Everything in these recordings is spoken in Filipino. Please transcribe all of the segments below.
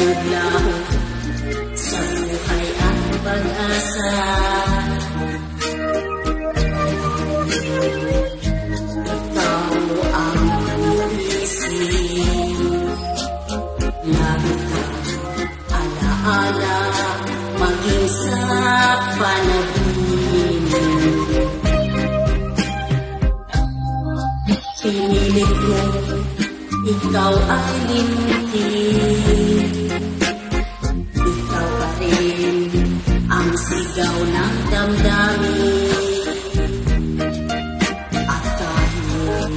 naglaho sa buhay ang pag-asa. Ikaw ang iisip, lagi kang alaala, maging sa panaginip. Pinilit mo, ikaw ay lintik. Ikaw pa rin ang sigaw ng damdamin. At kahit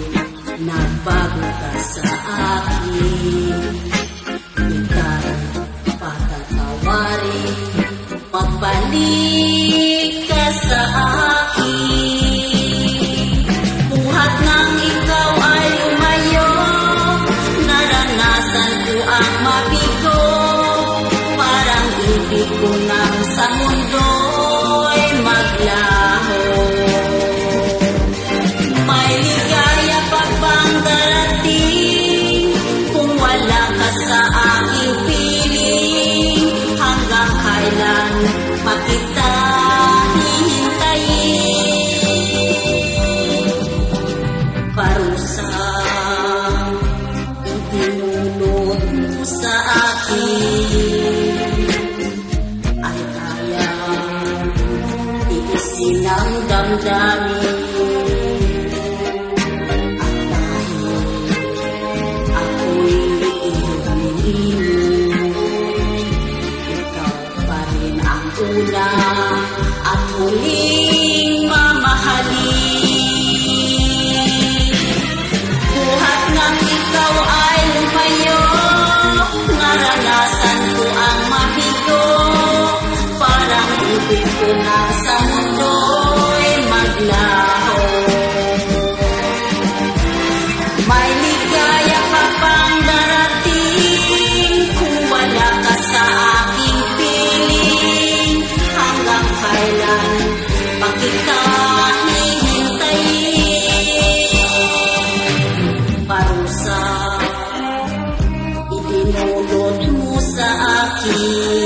nagbago ka sa akin, ika'y patatawarin, magbalik ka sa akin. Buhat ng ikaw ay lumayo, naranasan ko ang mabigo. Parang ibig ko nang sa mundo'y maglaho. May ligaya pa bang darating kung wala ka sa aking piling? Hanggang kailan pa kita hihintayin? Parusang itinulot mo sa akin ay kaya tiisin ang damdamin. At dahil ako'y ilumin, ikaw pa rin ang una at huling mamahalin. Buhat ng ikaw ay lumayo, naranasan ko ang mabigo. Parang ibig ko na sa mundo'y maglaho. May ligaya pa bang darating kung wala ka sa aking piling? Hanggang kailan pa kita hihintayin? Parusa itinulot mo sa akin